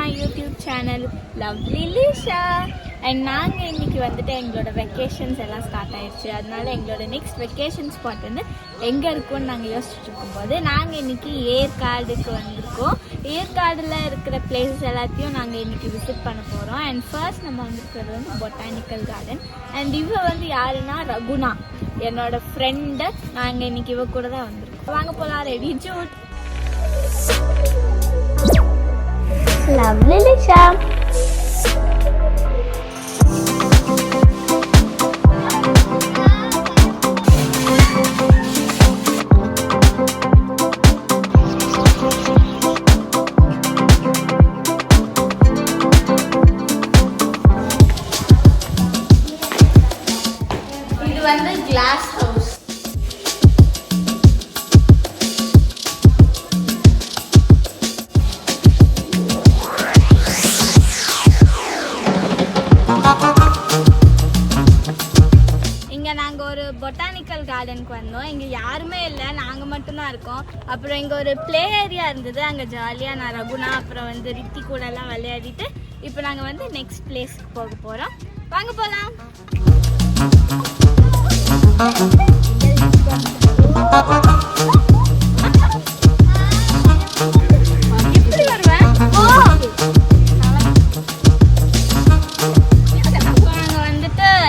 My YouTube channel lovely Lisha. And நாங்கள் இன்றைக்கி வந்துட்டு எங்களோட வெக்கேஷன்ஸ் எல்லாம் ஸ்டார்ட் ஆயிடுச்சு. அதனால எங்களோட நெக்ஸ்ட் வெக்கேஷன் ஸ்பாட் வந்து எங்கே இருக்கும்னு நாங்கள் யோசிச்சுட்டு இருக்கும்போது நாங்கள் இன்றைக்கி ஏற்காடுக்கு வந்திருக்கோம். ஏற்காடில் இருக்கிற பிளேசஸ் எல்லாத்தையும் நாங்கள் இன்றைக்கி விசிட் பண்ண போகிறோம். அண்ட் ஃபர்ஸ்ட் நம்ம வந்திருக்கிறது வந்து பொட்டானிக்கல் கார்டன். அண்ட் இவ வந்து யாருன்னா ரகுணா, என்னோட ஃப்ரெண்டு. நாங்கள் இன்றைக்கி இவ கூட தான் வந்திருக்கோம். வாங்க போகலாம். ரெடி ஜூட். Lovely Lisha. இது வந்து கிளாஸ் ஹவுஸ். பொட்டானிக்கல் கார்டனுக்கு வந்தோம். இங்கே யாருமே இல்லை, நாங்கள் மட்டும்தான் இருக்கோம். அப்புறம் இங்கே ஒரு ப்ளே ஏரியா இருந்தது, அங்கே ஜாலியாக நான் ரகுணா அப்புறம் வந்து ரித்தி கூட எல்லாம் விளையாடிட்டு இப்போ நாங்கள் வந்து நெக்ஸ்ட் பிளேஸ்க்கு போக போகிறோம். வாங்க போகலாம். எப்படி வருவேன்?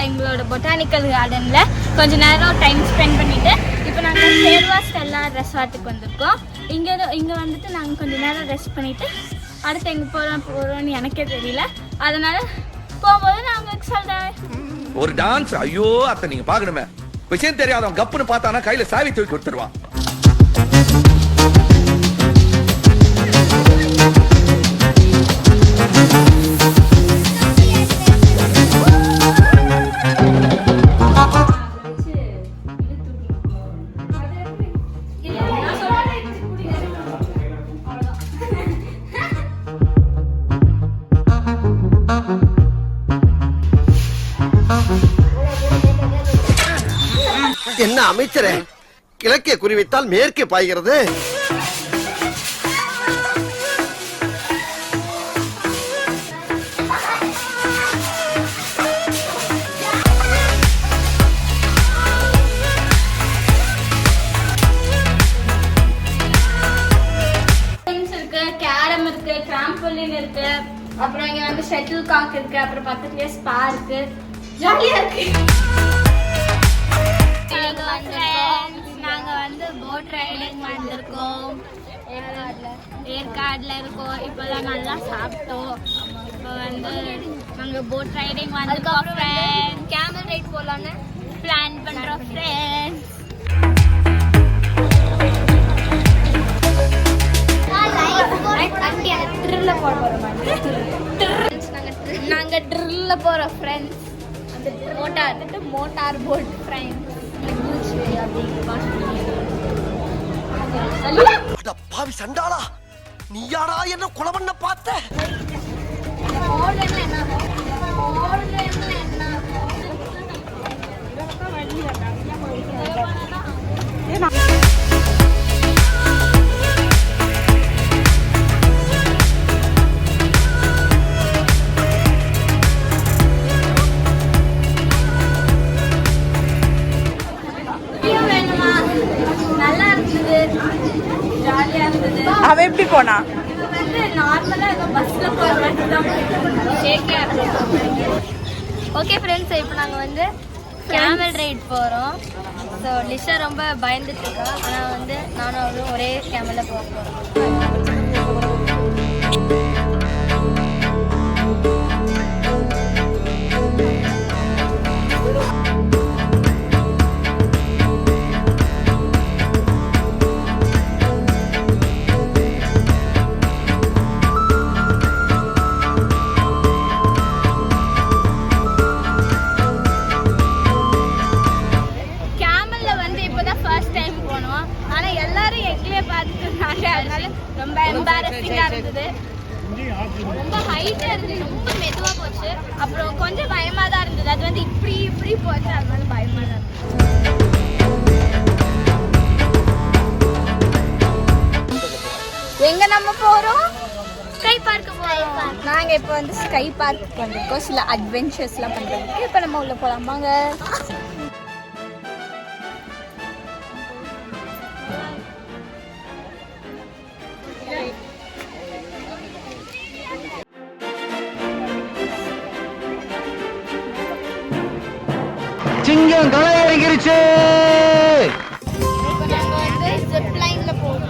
எங்களோட பொட்டானிக்கல் கார்டனில் கொஞ்ச நேரம் டைம் ஸ்பெண்ட் பண்ணிவிட்டு இப்போ நாங்கள் சேர்வா ஸ்டெல்லா ரெசார்ட்டுக்கு வந்திருக்கோம். இங்கே வந்துட்டு நாங்கள் கொஞ்ச நேரம் ரெஸ்ட் பண்ணிவிட்டு அடுத்து எங்கே போகிறோம்னு எனக்கே தெரியல. அதனால் போகும்போது நான் உங்களுக்கு சொல்கிறேன். ஒரு டான்ஸ். ஐயோ அத்தை நீங்கள் பார்க்கணுமே, விஷயம் தெரியாதவன் கப்புன்னு பார்த்தானா கையில் சாவி தூக்கி கொடுத்துருவான். என்ன அமைச்சரே, கிழக்கே குறிவைத்தால் மேற்கே பாய்கிறது. இருக்கு, கேரம் இருக்கு, டிராம்போலின் இருக்கு, அப்புறம் இங்க வந்து ஷட்டில் காக் இருக்கு, அப்புறம் பக்கத்துலயே ஸ்பா இருக்கு. ஜாலியா இருக்கு. நாங்க வந்து போட் ரைடிங் வந்திருக்கோம். ஏற்காடுல இருக்கோம். இப்போதான் நல்லா சாப்பிட்டோம். இப்போ வந்து நாங்க போட் ரைடிங் வந்திருக்கோம். கேமல் ரைட் போலான்னு பிளான் பண்றோம் ஃப்ரெண்ட்ஸ். நாங்க ட்ரில்ல போறோம் ஃப்ரெண்ட்ஸ். Motor boat friends. பாவி சண்டாளா, நீ யாரா என்ன கொலை பண்ண பார்த்த? அவ எப்படி போனா? ஓகே ஃப்ரெண்ட்ஸ், இப்போ நாங்கள் வந்து கேமல் ரைட் போகிறோம். ஸோ லிஷா ரொம்ப பயந்துட்டு இருக்கா. ஆனால் வந்து நானும் அவரும் ஒரே கேமலில் போக போகிறோம். ரொம்ப எம்பாரசிங்கா இருந்தது. ரொம்ப ஹைட்டா இருந்தது. ரொம்ப மெதுவா போச்சு. அப்புறம் கொஞ்சம் பயமா தான் இருந்தது. அது வந்து இப்படி போச்சு. அதனால பயமா தான் எங்க நம்ம போறோம்? ஸ்கை பார்க் போறோம். நாங்க இப்போ வந்து ஸ்கை பார்க் வந்திருக்கோம் சில அட்வென்ச்சர்ஸ்லாம் பண்றதுக்கு. இப்போ நம்ம உள்ள போலாமாங்க? சிங்கம் களை இறங்கிருச்சு. இப்போ நாங்க வந்து ஜிப் லைன்ல போறோம்.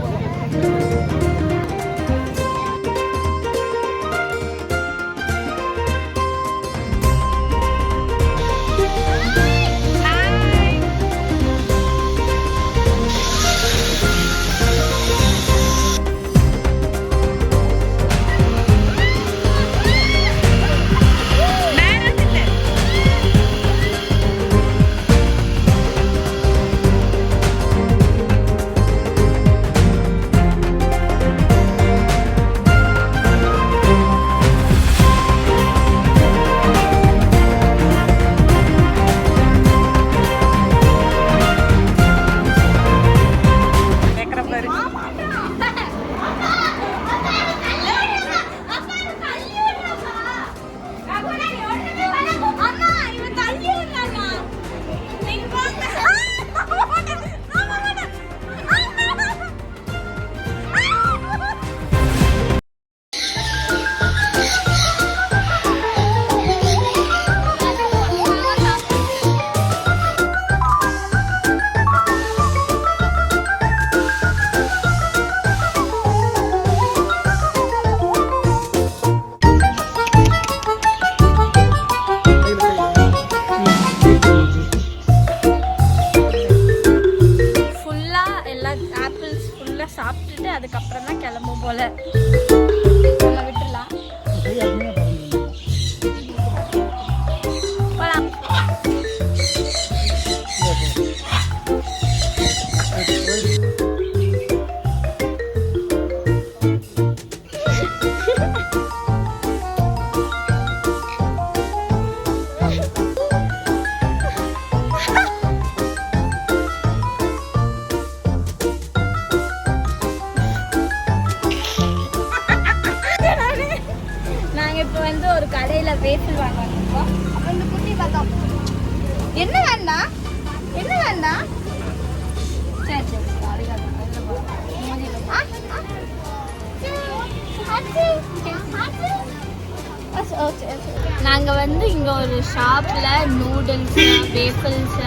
சாப்பிட்டுட்டு அதுக்கப்புறம் தான் கிளம்பும் போல. நம்ம விட்டுலாம் போலாம். இப்போ வந்து ஒரு கடையில வேஃபில் வாங்க வந்திருக்கோம். அப்போ இந்த குட்டி பார்த்தோம். என்ன வேண்டாம் என்ன வேண்டாம்? சரி சரி நாங்கள் வந்து இங்கே ஒரு ஷாப்பில் நூடுல்ஸ் வேஃபில்ஸ்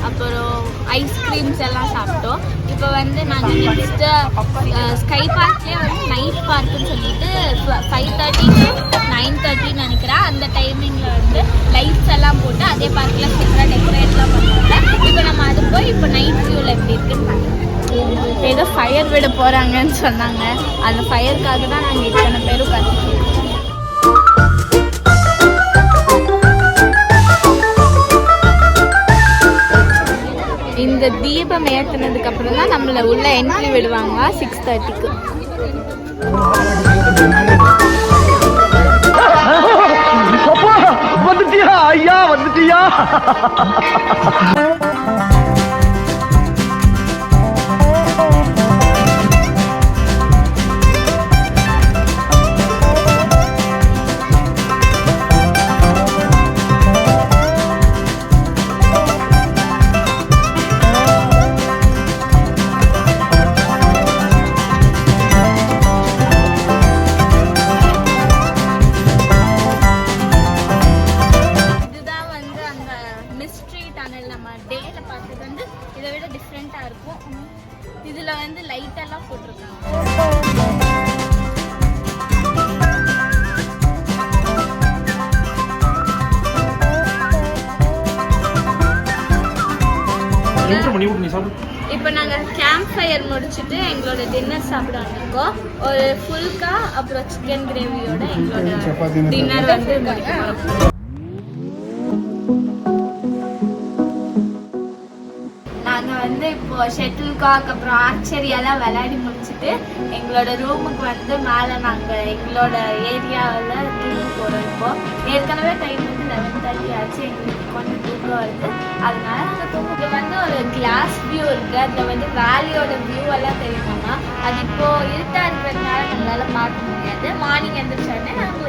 அப்புறம் ஐஸ்கிரீம்ஸ் எல்லாம் சாப்பிட்டோம். இப்போ வந்து நாங்கள் நெக்ஸ்ட்டு ஸ்கை பார்க்லேயே வந்து நைட் பார்க்குன்னு சொல்லிட்டு 5:30 to 9:30 நினைக்கிறேன். அந்த டைமிங்கில் வந்து லைட்ஸ் எல்லாம் போட்டு அதே பார்க்கில் சூப்பராக டெக்கரேட்லாம் பண்ணுவாங்க. இப்போ நம்ம அது போய் இப்போ நைட் வியூவில் எப்படி இருக்குன்னு பார்க்கலாம். ஏதோ ஃபயர் விட போகிறாங்கன்னு சொன்னாங்க. அந்த ஃபயருக்காக தான் நாங்கள் இத்தனை பேரும் பார்த்துருக்கோம். இந்த தீபம் ஏற்றினதுக்கு அப்புறம் தான் நம்மளை உள்ள என்ட்ரி விடுவாங்க 6:30க்கு. வந்துட்டியா ஐயா வந்துட்டியா. இதை விட டிஃப்ரெண்ட்டாக இருக்கும். இதில் வந்து லைட்டெல்லாம் போட்டிருக்காங்க. இப்போ நாங்கள் கேம்ப் ஃபயர் முடிச்சுட்டு எங்களோட டின்னர் சாப்பிட வந்திருக்கோம். ஒரு ஃபுல்கா அப்புறம் சிக்கன் கிரேவியோட எங்களோட டின்னர் வந்து முடிக்கிறோம். நாங்கள் வந்து இப்போ ஷட்டில் காக் அப்புறம் ஆர்ச்சரி எல்லாம் விளையாடி முடிச்சுட்டு எங்களோட ரூமுக்கு வந்து மேலே நாங்கள் எங்களோட ஏரியாவில் தூங்க போகிறோம். இப்போ ஏற்கனவே டைம் வந்து 11:30 ஆச்சு. எங்களுக்கு கொஞ்சம் தூக்கம் வருது, அதனால நாங்கள் தூங்க வந்து ஒரு கிளாஸ் வியூ இருக்கு. அதில் வந்து வேலியோட வியூ எல்லாம் தெரியுமாமா. அது இப்போ இருட்டா இருக்கிறதுனால நம்மளால பார்க்க முடியாது. மார்னிங் எழுந்திரிச்சோடனே நாங்கள்